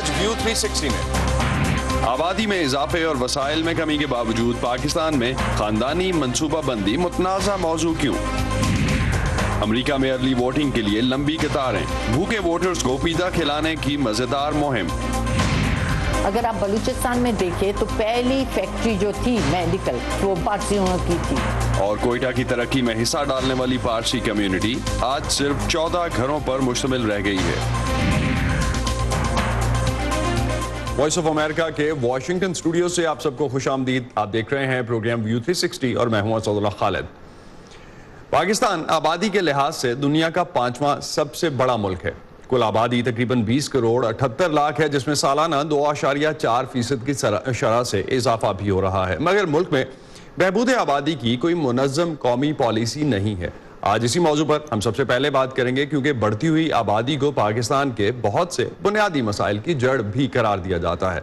آج ویو 360 میں آبادی میں اضافے اور وسائل میں کمی کے باوجود پاکستان میں خاندانی منصوبہ بندی متنازع موضوع کیوں؟ امریکہ میں ارلی ووٹنگ کے لیے لمبی قطاریں، بھوکے ووٹرز کو پیزا کھلانے کی مزیدار مہم۔ اگر آپ بلوچستان میں دیکھیں تو پہلی فیکٹری جو تھی میڈیکل وہ پارسیوں کی تھی۔ اور کوئٹہ کی ترقی میں حصہ ڈالنے والی پارسی کمیونٹی آج صرف 14 گھروں پر مشتمل رہ گئی ہے۔ وائس آف امریکہ کے واشنگٹن اسٹوڈیو سے آپ سب کو خوش آمدید۔ آپ دیکھ رہے ہیں پروگرام ویو 360 اور میں ہوں اسد اللہ خالد۔ پاکستان آبادی کے لحاظ سے دنیا کا 5واں سب سے بڑا ملک ہے۔ کل آبادی تقریباً 20 کروڑ 78 لاکھ ہے، جس میں سالانہ 2.4% کی شرح سے اضافہ بھی ہو رہا ہے، مگر ملک میں بہبود آبادی کی کوئی منظم قومی پالیسی نہیں ہے۔ آج اسی موضوع پر ہم سب سے پہلے بات کریں گے، کیونکہ بڑھتی ہوئی آبادی کو پاکستان کے بہت سے بنیادی مسائل کی جڑ بھی قرار دیا جاتا ہے۔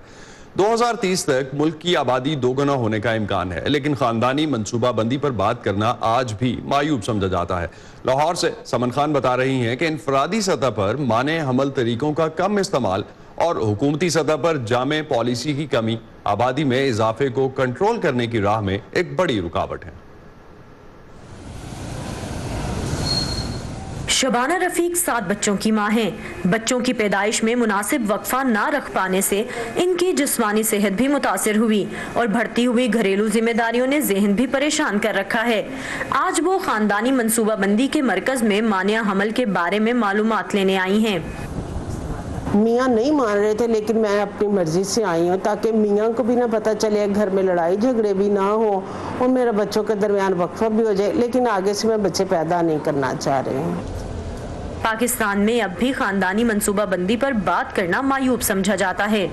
2030 تک ملک کی آبادی 2 گنا ہونے کا امکان ہے، لیکن خاندانی منصوبہ بندی پر بات کرنا آج بھی معیوب سمجھا جاتا ہے۔ لاہور سے سمن خان بتا رہی ہیں کہ انفرادی سطح پر مانع حمل طریقوں کا کم استعمال اور حکومتی سطح پر جامع پالیسی کی کمی آبادی میں اضافے کو کنٹرول کرنے کی راہ میں ایک بڑی رکاوٹ ہے۔ شبانہ رفیق 7 بچوں کی ماں ہیں۔ بچوں کی پیدائش میں مناسب وقفہ نہ رکھ پانے سے ان کی جسمانی صحت بھی متاثر ہوئی اور بڑھتی ہوئی گھریلو ذمہ داریوں نے ذہن بھی پریشان کر رکھا ہے۔ آج وہ خاندانی منصوبہ بندی کے مرکز میں مانع حمل کے بارے میں معلومات لینے آئی ہیں۔ میاں نہیں مان رہے تھے، لیکن میں اپنی مرضی سے آئی ہوں تاکہ میاں کو بھی نہ پتہ چلے، گھر میں لڑائی جھگڑے بھی نہ ہو اور میرے بچوں کے درمیان وقفہ بھی ہو جائے، لیکن آگے سے میں بچے پیدا نہیں کرنا چاہ رہی ہوں۔ پاکستان میں اب بھی خاندانی منصوبہ بندی پر بات کرنا معیوب سمجھا جاتا ہے۔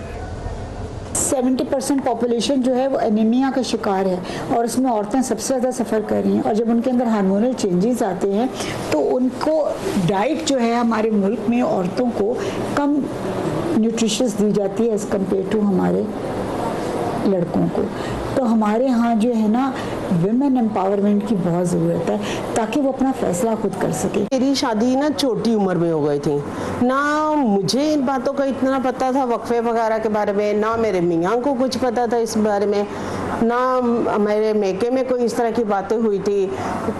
70% پاپولیشن جو ہے وہ انیمیا کا شکار ہے، اور اس میں عورتیں سب سے زیادہ سفر کر رہی ہیں، اور جب ان کے اندر ہارمونل چینجز آتے ہیں تو ان کو ڈائٹ جو ہے ہمارے ملک میں عورتوں کو کم نیوٹریشس دی جاتی ہے ایز کمپیئر ٹو ہمارے لڑکوں کو۔ تو ہمارے ہاں جو ہے نا ویمن امپاورمنٹ کی بہت ضرورت ہے تاکہ وہ اپنا فیصلہ خود کر سکے۔ میری شادی نا چھوٹی عمر میں ہو گئی تھی، نہ مجھے ان باتوں کا اتنا پتہ تھا وقفے وغیرہ کے بارے میں، نہ میرے میاں کو کچھ پتہ تھا اس بارے میں، نہ میرے میکے میں کوئی اس طرح کی باتیں ہوئی تھی۔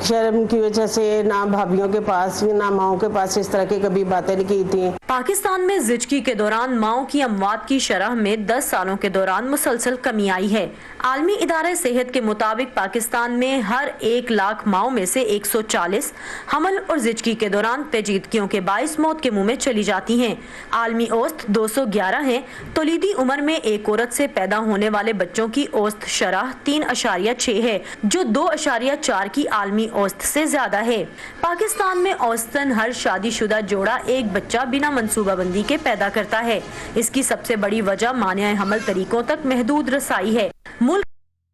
شرم کی وجہ سے نہ بھابھیوں کے پاس نہ ماؤں کے پاس اس طرح کی کبھی باتیں نہیں کی تھیں۔ پاکستان میں زچگی کے دوران ماؤں کی اموات کی شرح میں 10 سالوں کے دوران مسلسل کمی آئی ہے۔ عالمی ادارہ صحت کے مطابق پاکستان میں ہر 1 لاکھ ماؤں میں سے 140 حمل اور زچگی کے دوران پیچیدگیوں کے باعث موت کے منہ میں چلی جاتی ہیں۔ عالمی اوسط 211 ہے۔ تولیدی عمر میں ایک عورت سے پیدا ہونے والے بچوں کی اوسط شرح 3.6 ہے، جو 2.4 کی عالمی اوسط سے زیادہ ہے۔ پاکستان میں اوسطاً ہر شادی شدہ جوڑا ایک بچہ بنا منصوبہ بندی کے پیدا کرتا ہے۔ اس کی سب سے بڑی وجہ مانع حمل طریقوں تک محدود رسائی ہے۔ ملک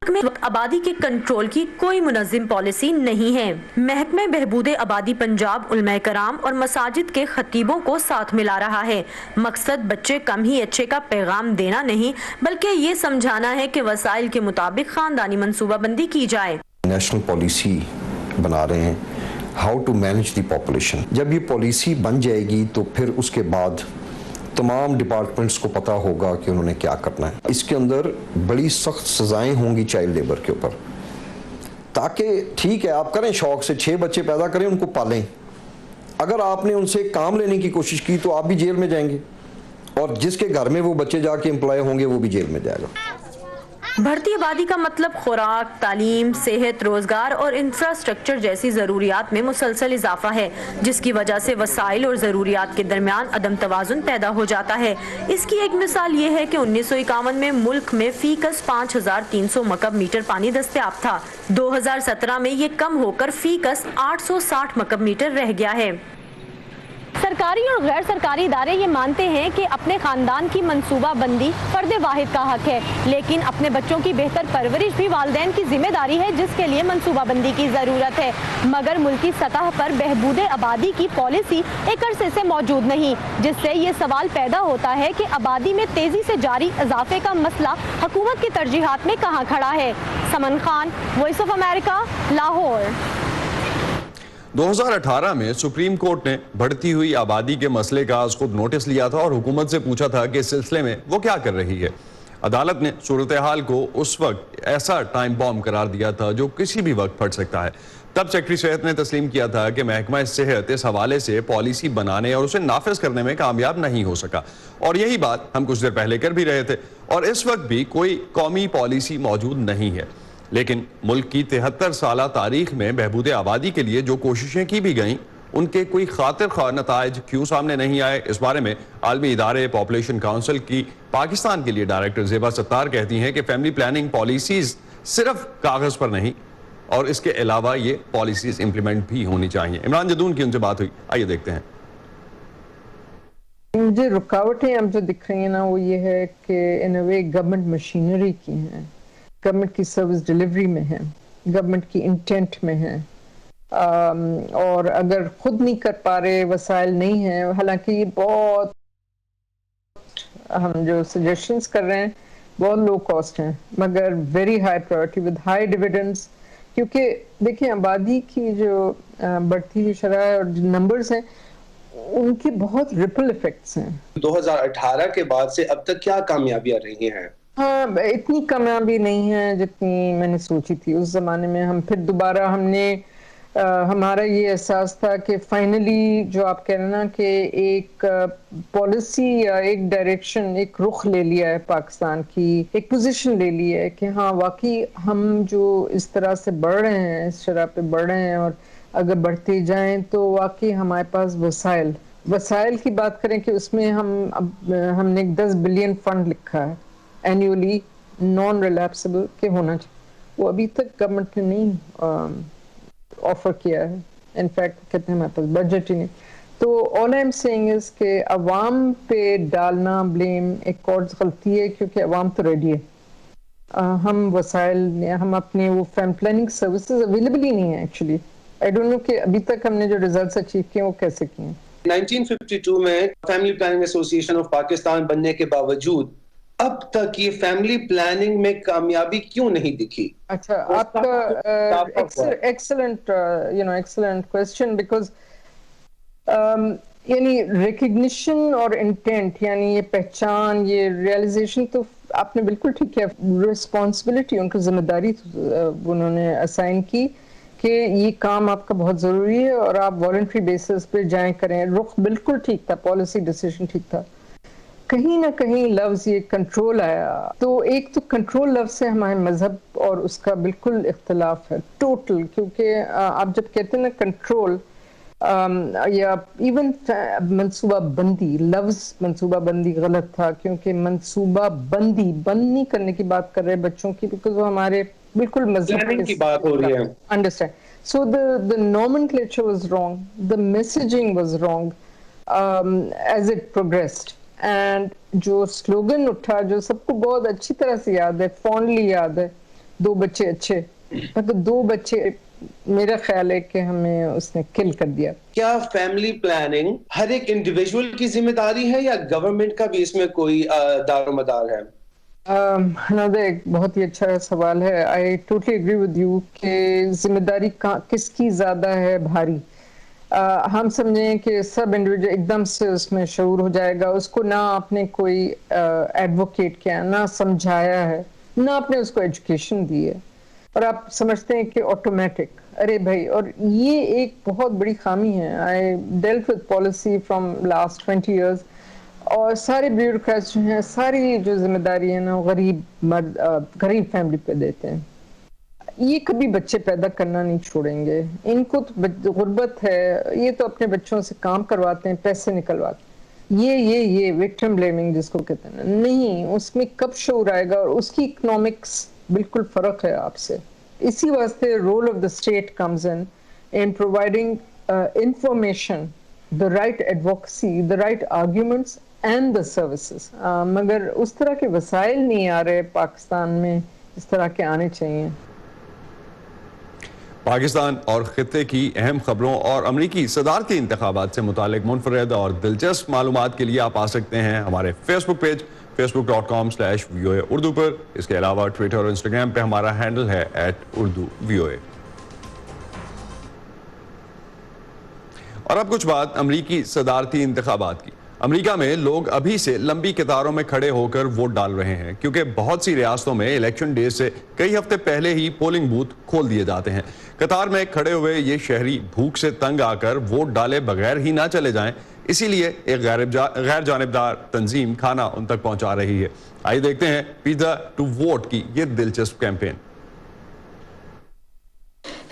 میں آبادی کے کنٹرول کی کوئی منظم پالیسی نہیں ہے۔ محکمہ بہبود آبادی پنجاب علماء کرام اور مساجد کے خطیبوں کو ساتھ ملا رہا ہے۔ مقصد بچے کم ہی اچھے کا پیغام دینا نہیں، بلکہ یہ سمجھانا ہے کہ وسائل کے مطابق خاندانی منصوبہ بندی کی جائے۔ نیشنل پالیسی بنا رہے ہیں how to manage the population. جب یہ پالیسی بن جائے گی تو پھر اس کے بعد تمام ڈپارٹمنٹس کو پتا ہوگا کہ انہوں نے کیا کرنا ہے۔ اس کے اندر بڑی سخت سزائیں ہوں گی چائلڈ لیبر کے اوپر، تاکہ ٹھیک ہے آپ کریں شوق سے 6 بچے پیدا کریں، ان کو پالیں، اگر آپ نے ان سے کام لینے کی کوشش کی تو آپ بھی جیل میں جائیں گے، اور جس کے گھر میں وہ بچے جا کے امپلائی ہوں گے وہ بھی جیل میں جائے گا۔ بڑھتی آبادی کا مطلب خوراک، تعلیم، صحت، روزگار اور انفراسٹرکچر جیسی ضروریات میں مسلسل اضافہ ہے، جس کی وجہ سے وسائل اور ضروریات کے درمیان عدم توازن پیدا ہو جاتا ہے۔ اس کی ایک مثال یہ ہے کہ 1951 میں ملک میں فی کس 5300 مکعب میٹر پانی دستیاب تھا۔ 2017 میں یہ کم ہو کر فی کس 860 مکعب میٹر رہ گیا ہے۔ سرکاری اور غیر سرکاری ادارے یہ مانتے ہیں کہ اپنے خاندان کی منصوبہ بندی فرد واحد کا حق ہے، لیکن اپنے بچوں کی بہتر پرورش بھی والدین کی ذمہ داری ہے، جس کے لیے منصوبہ بندی کی ضرورت ہے۔ مگر ملکی سطح پر بہبود آبادی کی پالیسی ایک عرصے سے موجود نہیں، جس سے یہ سوال پیدا ہوتا ہے کہ آبادی میں تیزی سے جاری اضافے کا مسئلہ حکومت کی ترجیحات میں کہاں کھڑا ہے۔ Saman Khan, Voice of America, Lahore. 2018 میں سپریم کورٹ نے بڑھتی ہوئی آبادی کے مسئلے کا از خود نوٹس لیا تھا اور حکومت سے پوچھا تھا کہ اس سلسلے میں وہ کیا کر رہی ہے. عدالت نے صورتحال کو اس وقت ایسا ٹائم بام قرار دیا تھا جو کسی بھی وقت پھٹ سکتا ہے. تب سیکرٹری صحت نے تسلیم کیا تھا کہ محکمہ صحت اس حوالے سے پالیسی بنانے اور اسے نافذ کرنے میں کامیاب نہیں ہو سکا, اور یہی بات ہم کچھ دیر پہلے کر بھی رہے تھے. اور اس وقت بھی کوئی قومی پالیسی موجود نہیں ہے. لیکن ملک کی 73 سالہ تاریخ میں بہبود آبادی کے لیے جو کوششیں کی بھی گئیں ان کے کوئی خاطر خواہ نتائج کیوں سامنے نہیں آئے, اس بارے میں عالمی ادارے پاپولیشن کاؤنسل کی پاکستان کے لیے ڈائریکٹر زیبا ستار کہتی ہیں کہ فیملی پلاننگ پالیسیز صرف کاغذ پر نہیں اور اس کے علاوہ یہ پالیسیز امپلیمنٹ بھی ہونی چاہیے. عمران جدون کی ان سے بات ہوئی, آئیے دیکھتے ہیں. مجھے رکاوٹیں اب جو دکھ رہی ہیں نا وہ یہ ہے کہ ان اے وے گورنمنٹ مشینری کی ہیں, گورنمنٹ کی سروس ڈیلیوری میں ہے, گورنمنٹ کی انٹینٹ میں ہے, اور اگر خود نہیں کر پا رہے, وسائل نہیں ہیں, حالانکہ یہ بہت ہم جو سجیشنز کر رہے ہیں بہت لو کاسٹ ہیں مگر very high priority with high dividends, کیونکہ دیکھیں آبادی کی جو بڑھتی ہوئی شرح اور جو نمبرز ہیں ان کے بہت ریپل ایفیکٹس ہیں. 2018 کے بعد سے اب تک کیا کامیابیاں رہی ہیں؟ ہاں, اتنی کامیابی نہیں ہے جتنی میں نے سوچی تھی اس زمانے میں. ہم پھر دوبارہ ہمارا یہ احساس تھا کہ فائنلی جو آپ کہہ رہے ہیں نا کہ ایک پالیسی یا ایک ڈائریکشن, ایک رخ لے لیا ہے پاکستان کی, ایک پوزیشن لے لی ہے کہ ہاں واقعی ہم جو اس طرح سے بڑھ رہے ہیں, اس شرح پہ بڑھ رہے ہیں, اور اگر بڑھتے جائیں تو واقعی ہمارے پاس وسائل کی بات کریں کہ اس میں ہم نے 10 بلین فنڈ لکھا ہے اینیولی نان ریلیپسبل کہ ہونا چاہیے. وہ ابھی تک گورنمنٹ نے نہیں آفر کیا ہے. انفیکٹ کہتے ہیں ہمارے پاس بجٹ ہی نہیں. تو آل آئی ایم سیئنگ از کہ عوام پہ ڈالنا بلیم ایک اور غلطی ہے, کیونکہ عوام تو ریڈی ہے. ہم وسائل, ہم اپنے وہ فیملی پلاننگ سروسز اویلیبل ہی نہیں ہیں ایکچولی. آئی ڈونٹ نو کہ ابھی تک ہم نے جو ریزلٹس اچیو کیے وہ کیسے کیے ہیں. 1952 میں فیملی پلاننگ ایسوسی ایشن آف پاکستان بننے کے باوجود اب تک یہ فیملی پلاننگ میں کامیابی کیوں نہیں دکھی؟ اچھا, آپ کا ایکسلنٹ کوسچن, بیکاز یعنی ریکگنیشن اور انٹینٹ, یعنی یہ پہچان, یہ ریئلائزیشن, تو آپ نے بالکل ٹھیک کیا. رسپانسبلٹی, ان کی ذمہ داری انہوں نے اسائن کی کہ یہ کام آپ کا بہت ضروری ہے اور آپ والنٹری بیسس پہ جائیں کریں. رخ بالکل ٹھیک تھا, پالیسی ڈیسیژن ٹھیک تھا. کہیں نہ کہیں لفظ یہ کنٹرول آیا, تو ایک تو کنٹرول لفظ سے ہمارے مذہب اور اس کا بالکل اختلاف ہے ٹوٹل. کیونکہ آپ جب کہتے ہیں نا کنٹرول یا ایون منصوبہ بندی, لفظ منصوبہ بندی غلط تھا, کیونکہ منصوبہ بند نہیں کرنے کی بات کر رہے بچوں کی, بیکاز وہ ہمارے بالکل مذہب کی بات ہو رہی ہے. Understand. So the nomenclature was wrong, the messaging was wrong as it progressed. And جو سلوگن اٹھا جو سب کو بہت اچھی طرح سے یاد ہے, فونڈلی یاد ہے, 2 بچے اچھے, تو 2 بچے میرا خیال ہے کہ ہمیں اس نے کل کر دیا. کیا فیملی پلاننگ ہر ایک انڈیویجول کی ذمہ داری ہے یا گورنمنٹ کا بھی اس میں کوئی دار و مدار ہے؟ ایک بہت ہی اچھا سوال ہے. I totally agree with you کہ ذمہ داری کس کی زیادہ ہے بھاری. ہم سمجھیں کہ سب انڈیویجول ایک دم سے اس میں شعور ہو جائے گا, اس کو نہ آپ نے کوئی ایڈوکیٹ کیا, نہ سمجھایا ہے, نہ آپ نے اس کو ایجوکیشن دی ہے, اور آپ سمجھتے ہیں کہ آٹومیٹک. ارے بھائی, اور یہ ایک بہت بڑی خامی ہے. I dealt with policy from last 20 years, اور سارے بیوروکریٹس جو ہیں ساری جو ذمہ داری ہے نا غریب فیملی پہ دیتے ہیں. یہ کبھی بچے پیدا کرنا نہیں چھوڑیں گے. ان کو تو غربت ہے, یہ تو اپنے بچوں سے کام کرواتے ہیں, پیسے نکلواتے ہیں. یہ وکٹم بلیمنگ جس کو کہتے ہیں نہیں, اس میں کب شعور آئے گا, اور اس کی اکنامکس بالکل فرق ہے آپ سے. اسی واسطے role of the state comes in providing information, the right advocacy, the right arguments and the services. مگر اس طرح کے وسائل نہیں آ رہے پاکستان میں اس طرح کے آنے چاہیے. پاکستان اور خطے کی اہم خبروں اور امریکی صدارتی انتخابات سے متعلق منفرد اور دلچسپ معلومات کے لیے آپ آ سکتے ہیں ہمارے فیس بک پیج facebook.com/VOA اردو پر. اس کے علاوہ ٹویٹر اور انسٹاگرام پہ ہمارا ہینڈل ہے @urduvoa. اور اب کچھ بات امریکی صدارتی انتخابات کی. امریکہ میں لوگ ابھی سے لمبی قطاروں میں کھڑے ہو کر ووٹ ڈال رہے ہیں کیونکہ بہت سی ریاستوں میں الیکشن ڈے سے کئی ہفتے پہلے ہی پولنگ بوتھ کھول دیے جاتے ہیں. قطار میں کھڑے ہوئے یہ شہری بھوک سے تنگ آ کر ووٹ ڈالے بغیر ہی نہ چلے جائیں, اسی لیے ایک غیر جانبدار تنظیم کھانا ان تک پہنچا رہی ہے. آئیے دیکھتے ہیں پیزا ٹو ووٹ کی یہ دلچسپ کیمپین.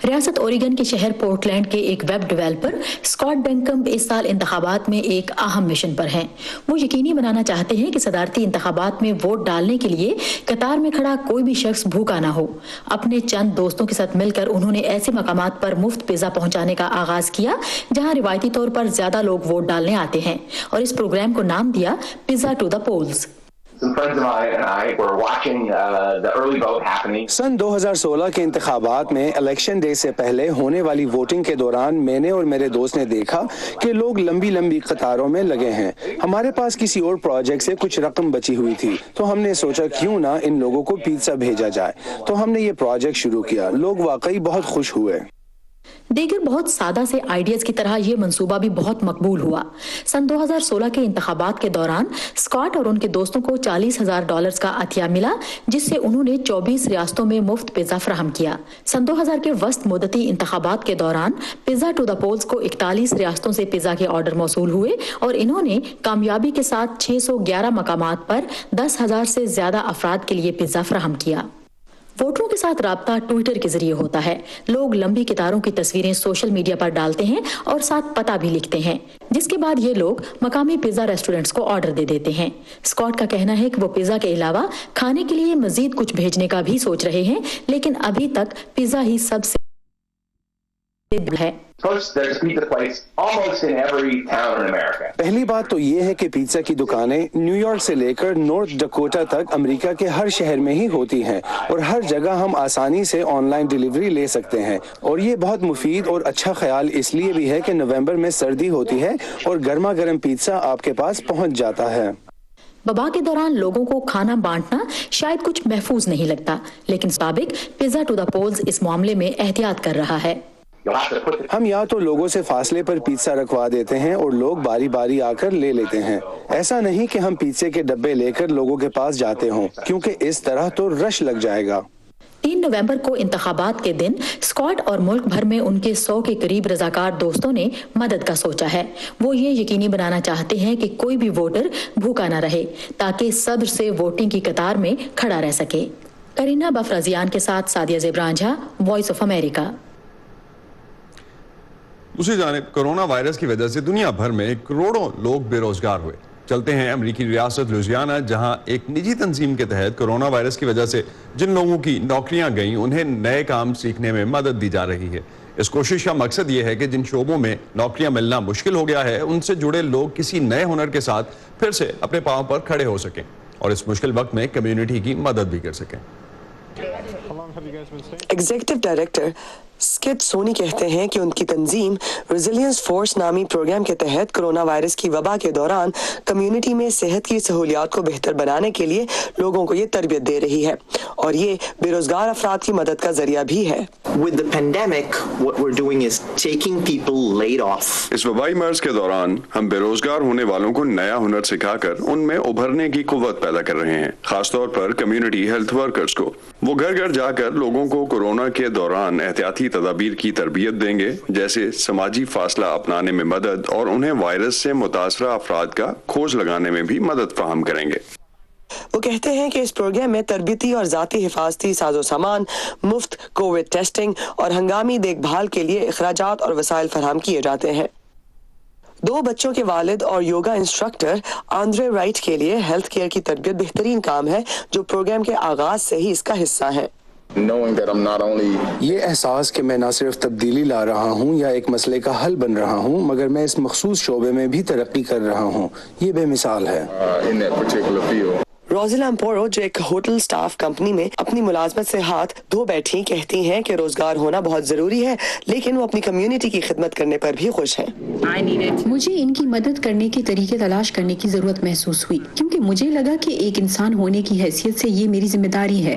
ریاست اوریگن کے شہر پورٹلینڈ کے ایک ویب ڈیولپر اسکاٹ بینکم اس سال انتخابات میں ایک اہم مشن پر ہیں. وہ یقینی بنانا چاہتے ہیں کہ صدارتی انتخابات میں ووٹ ڈالنے کے لیے قطار میں کھڑا کوئی بھی شخص بھوکا نہ ہو. اپنے چند دوستوں کے ساتھ مل کر انہوں نے ایسے مقامات پر مفت پیزا پہنچانے کا آغاز کیا جہاں روایتی طور پر زیادہ لوگ ووٹ ڈالنے آتے ہیں, اور اس پروگرام کو نام دیا پیزا ٹو دا پولز. سن 2016 کے انتخابات میں الیکشن ڈے سے پہلے ہونے والی ووٹنگ کے دوران میں نے اور میرے دوست نے دیکھا کہ لوگ لمبی لمبی قطاروں میں لگے ہیں. ہمارے پاس کسی اور پروجیکٹ سے کچھ رقم بچی ہوئی تھی تو ہم نے سوچا کیوں نہ ان لوگوں کو پیزا بھیجا جائے, تو ہم نے یہ پروجیکٹ شروع کیا. لوگ واقعی بہت خوش ہوئے. دیگر بہت سادہ سے آئیڈیاز کی طرح یہ منصوبہ بھی بہت مقبول ہوا. سن 2016 کے انتخابات کے دوران اسکاٹ اور ان کے دوستوں کو $40,000 کا عطیہ ملا جس سے انہوں نے 24 ریاستوں میں مفت پیزا فراہم کیا. سن 2000 کے وسط مدتی انتخابات کے دوران پیزا ٹو دا پولز کو 41 ریاستوں سے پیزا کے آرڈر موصول ہوئے اور انہوں نے کامیابی کے ساتھ 611 مقامات پر 10,000 سے زیادہ افراد کے لیے پیزا فراہم کیا. ووٹروں کے ساتھ رابطہ ٹویٹر کے ذریعے ہوتا ہے. لوگ لمبی قطاروں کی تصویریں سوشل میڈیا پر ڈالتے ہیں اور ساتھ پتہ بھی لکھتے ہیں, جس کے بعد یہ لوگ مقامی پیزا ریسٹورنٹس کو آرڈر دے دیتے ہیں. اسکاٹ کا کہنا ہے کہ وہ پیزا کے علاوہ کھانے کے لیے مزید کچھ بھیجنے کا بھی سوچ رہے ہیں, لیکن ابھی تک پیزا ہی سب سے ہے. پہلی بات تو یہ ہے کہ پیزا کی دکانیں نیو یارک سے لے کر نارتھ ڈکوٹا تک امریکہ کے ہر شہر میں ہی ہوتی ہیں, اور ہر جگہ ہم آسانی سے آن لائن ڈیلیوری لے سکتے ہیں. اور یہ بہت مفید اور اچھا خیال اس لیے بھی ہے کہ نومبر میں سردی ہوتی ہے اور گرما گرم پیزا آپ کے پاس پہنچ جاتا ہے. وبا کے دوران لوگوں کو کھانا بانٹنا شاید کچھ محفوظ نہیں لگتا, لیکن مطابق پیزا ٹو دا پولز اس معاملے میں احتیاط کر رہا ہے. ہم یا تو لوگوں سے فاصلے پر پیزا رکھوا دیتے ہیں اور لوگ باری باری آ کر لے لیتے ہیں. ایسا نہیں کہ ہم پیزے کے ڈبے لے کر لوگوں کے پاس جاتے ہوں, کیونکہ اس طرح تو رش لگ جائے گا. 3 نومبر کو انتخابات کے دن اسکاٹ اور ملک بھر میں ان کے 100 کے قریب رضاکار دوستوں نے مدد کا سوچا ہے. وہ یہ یقینی بنانا چاہتے ہیں کہ کوئی بھی ووٹر بھوکا نہ رہے تاکہ صبر سے ووٹنگ کی قطار میں کھڑا رہ سکے. کرینہ بفرازیان کے ساتھ سادیہ زیبرانجھا, وائس آف امریکہ. دوسری جانب کورونا وائرس کی وجہ سے دنیا بھر میں کروڑوں لوگ بے روزگار ہوئے. چلتے ہیں امریکی ریاست لوزیانا, جہاں ایک نجی تنظیم کے تحت کورونا وائرس کی وجہ سے جن لوگوں کی نوکریاں گئیں انہیں نئے کام سیکھنے میں مدد دی جا رہی ہے. اس کوشش کا مقصد یہ ہے کہ جن شعبوں میں نوکریاں ملنا مشکل ہو گیا ہے ان سے جڑے لوگ کسی نئے ہنر کے ساتھ پھر سے اپنے پاؤں پر کھڑے ہو سکیں اور اس مشکل وقت میں کمیونٹی کی مدد بھی کر سکیں. ایگزیکٹو ڈائریکٹر اسکٹ سونی کہتے ہیں کہ ان کی تنظیم ریزیلینس فورس نامی پروگرام کے تحت کرونا وائرس کی وبا کے دوران کمیونٹی میں صحت کی سہولیات کو بہتر بنانے کے لیے لوگوں کو یہ تربیت دے رہی ہے, اور یہ بے روزگار افراد کی مدد کا ذریعہ بھی ہے. With the pandemic, what we're doing is taking people laid off. اس وبائی مرض کے دوران ہم بے روزگار ہونے والوں کو نیا ہنر سکھا کر ان میں ابھرنے کی قوت پیدا کر رہے ہیں, خاص طور پر کمیونٹی ہیلتھ ورکرز کو. وہ گھر گھر جا کر لوگوں کو کورونا کے دوران احتیاطی تدابیر کی تربیت دیں گے, جیسے سماجی فاصلہ اپنانے میں مدد, اور انہیں وائرس سے متاثرہ افراد کا کھوج لگانے میں بھی مدد فراہم کریں گے. وہ کہتے ہیں کہ اس پروگرام میں تربیتی اور ذاتی حفاظتی ساز و سامان, مفت کووڈ ٹیسٹنگ اور ہنگامی دیکھ بھال کے لیے اخراجات اور وسائل فراہم کیے جاتے ہیں. 2 بچوں کے والد اور یوگا انسٹرکٹر آندرے رائٹ کے لیے ہیلتھ کیئر کی تربیت بہترین کام ہے جو پروگرام کے آغاز سے ہی اس کا حصہ ہے. یہ احساس کہ میں نہ صرف تبدیلی لا رہا ہوں یا ایک مسئلے کا حل بن رہا ہوں, مگر میں اس مخصوص شعبے میں بھی ترقی کر رہا ہوں, یہ بے مثال ہے. روزیلا امپورو, جو ایک ہوٹل سٹاف کمپنی میں اپنی ملازمت سے ہاتھ دھو بیٹھی, کہتی ہیں کہ روزگار ہونا بہت ضروری ہے, لیکن وہ اپنی کمیونٹی کی خدمت کرنے پر بھی خوش ہیں. مجھے ان کی مدد کرنے کے طریقے تلاش کرنے کی ضرورت محسوس ہوئی, کیونکہ مجھے لگا کہ ایک انسان ہونے کی حیثیت سے یہ میری ذمہ داری ہے.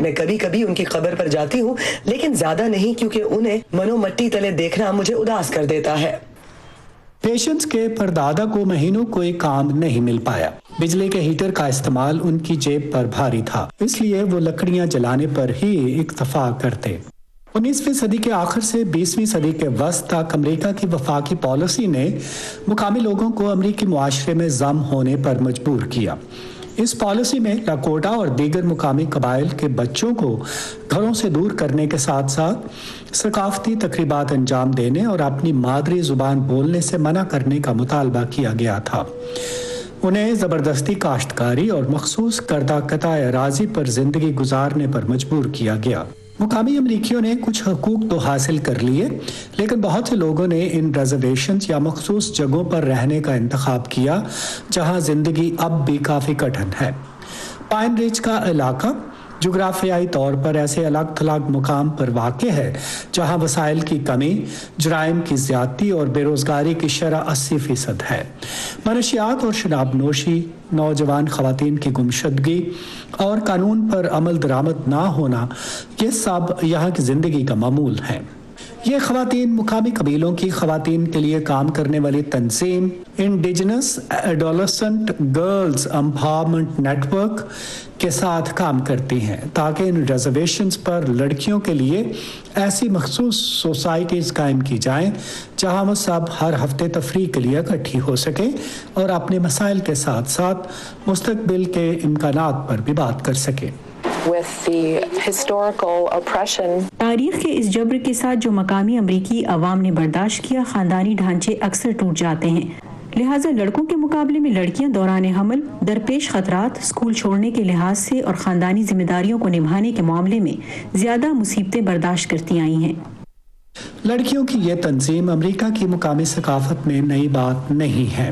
میں کبھی کبھی ان کی قبر پر جاتی ہوں لیکن زیادہ نہیں کیونکہ انہیں منو مٹی تلے دیکھنا مجھے اداس کر دیتا ہے. پیشنٹس کے پردادا کو مہینوں کوئی کام نہیں مل پایا. بجلی کے ہیٹر کا استعمال ان کی جیب پر بھاری تھا, اس لیے وہ لکڑیاں جلانے پر ہی اکتفا کرتے. 19ویں صدی کے آخر سے 20ویں صدی کے وسط تک امریکہ کی وفاقی پالیسی نے مقامی لوگوں کو امریکی معاشرے میں ضم ہونے پر مجبور کیا. اس پالیسی میں لاکوٹا اور دیگر مقامی قبائل کے بچوں کو گھروں سے دور کرنے کے ساتھ ساتھ ثقافتی تقریبات انجام دینے اور اپنی مادری زبان بولنے سے منع کرنے کا مطالبہ کیا گیا تھا. انہیں زبردستی کاشتکاری اور مخصوص کردہ قطع اراضی پر زندگی گزارنے پر مجبور کیا گیا. مقامی امریکیوں نے کچھ حقوق تو حاصل کر لیے, لیکن بہت سے لوگوں نے ان ریزرویشنز یا مخصوص جگہوں پر رہنے کا انتخاب کیا جہاں زندگی اب بھی کافی کٹھن ہے. پائن ریج کا علاقہ جغرافیائی طور پر ایسے الگ تھلگ مقام پر واقع ہے جہاں وسائل کی کمی, جرائم کی زیادتی اور بے روزگاری کی شرح 80% ہے. منشیات اور شراب نوشی, نوجوان خواتین کی گمشدگی اور قانون پر عمل درآمد نہ ہونا, یہ سب یہاں کی زندگی کا معمول ہے. یہ خواتین مقامی قبیلوں کی خواتین کے لیے کام کرنے والی تنظیم indigenous adolescent girls empowerment network کے ساتھ کام کرتی ہیں تاکہ ان ریزرویشنز پر لڑکیوں کے لیے ایسی مخصوص سوسائٹیز قائم کی جائیں جہاں وہ سب ہر ہفتے تفریح کے لیے اکٹھی ہو سکیں اور اپنے مسائل کے ساتھ ساتھ مستقبل کے امکانات پر بھی بات کر سکیں. تاریخ کے اس جبر کے ساتھ جو مقامی امریکی عوام نے برداشت کیا, خاندانی ڈھانچے اکثر ٹوٹ جاتے ہیں. لہٰذا لڑکوں کے مقابلے میں لڑکیاں دوران حمل درپیش خطرات, اسکول چھوڑنے کے لحاظ سے اور خاندانی ذمہ داریوں کو نبھانے کے معاملے میں زیادہ مصیبتیں برداشت کرتی آئی ہیں. لڑکیوں کی یہ تنظیم امریکہ کی مقامی ثقافت میں نئی بات نہیں ہے.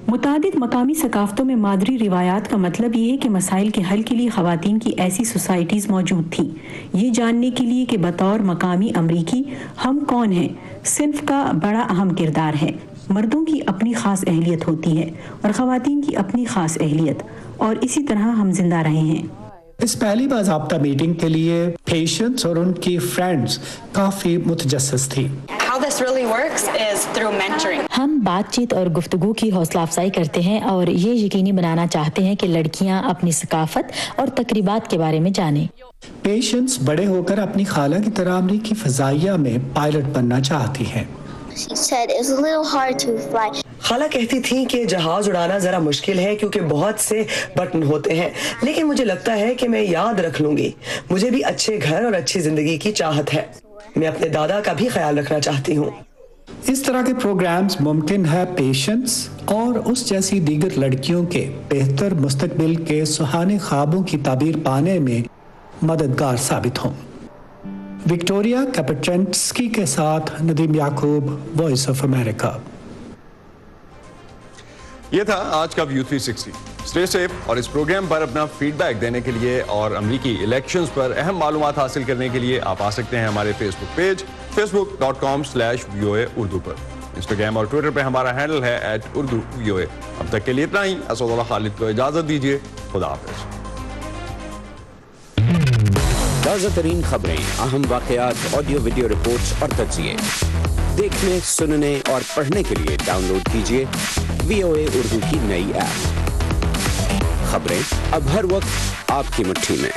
متعدد مقامی ثقافتوں میں مادری روایات کا مطلب یہ ہے کہ مسائل کے حل کے لیے خواتین کی ایسی سوسائٹیز موجود تھیں. یہ جاننے کے لیے کہ بطور مقامی امریکی ہم کون ہیں, صنف کا بڑا اہم کردار ہے. مردوں کی اپنی خاص اہلیت ہوتی ہے اور خواتین کی اپنی خاص اہلیت, اور اسی طرح ہم زندہ رہے ہیں. اس پہلی باضابطہ میٹنگ کے لیے پیشنٹس اور ان کی فرینڈز کافی متجسس تھی. ہم بات چیت اور گفتگو کی حوصلہ افزائی کرتے ہیں اور یہ یقینی بنانا چاہتے ہیں کہ لڑکیاں اپنی ثقافت اور تقریبات کے بارے میں جانیں. پیشنٹس بڑے ہو کر اپنی خالہ کی طرح امریکی فضائیہ میں پائلٹ بننا چاہتی ہیں. خالہ کہتی تھی کہ جہاز اڑانا ذرا مشکل ہے کیونکہ بہت سے بٹن ہوتے ہیں, لیکن مجھے لگتا ہے کہ میں یاد رکھ لوں گی. مجھے بھی اچھے گھر اور اچھی زندگی کی چاہت ہے. میں اپنے دادا کا بھی خیال رکھنا چاہتی ہوں. اس طرح کے پروگرامز ممکن ہے پیشنٹس اور اس جیسی دیگر لڑکیوں کے بہتر مستقبل کے سہانے خوابوں کی تعبیر پانے میں مددگار ثابت ہوں. وکٹوریا کیپٹرنسکی کے ساتھ ندیم یعقوب, وائس آف امریکہ. یہ تھا آج کا ویو 360. اسٹے سیف, اور اس پروگرام پر اپنا فیڈ بیک دینے کے لیے اور امریکی الیکشنز پر اہم معلومات حاصل کرنے کے لیے آپ آ سکتے ہیں ہمارے فیس بک پیج facebook.com/VOA اردو پر. انسٹاگرام اور ٹویٹر پہ ہمارا ہینڈل ہے @urduvoa. اب تک کے لیے اتنا ہی. اسد اللہ خالد کو اجازت دیجیے. خدا حافظ. تازہ ترین خبریں, اہم واقعات, آڈیو ویڈیو رپورٹس اور تجزیے دیکھنے, سننے اور پڑھنے کے لیے ڈاؤن لوڈ کیجیے VOA اردو کی نئی ایپ. خبریں اب ہر وقت آپ کی مٹھی میں.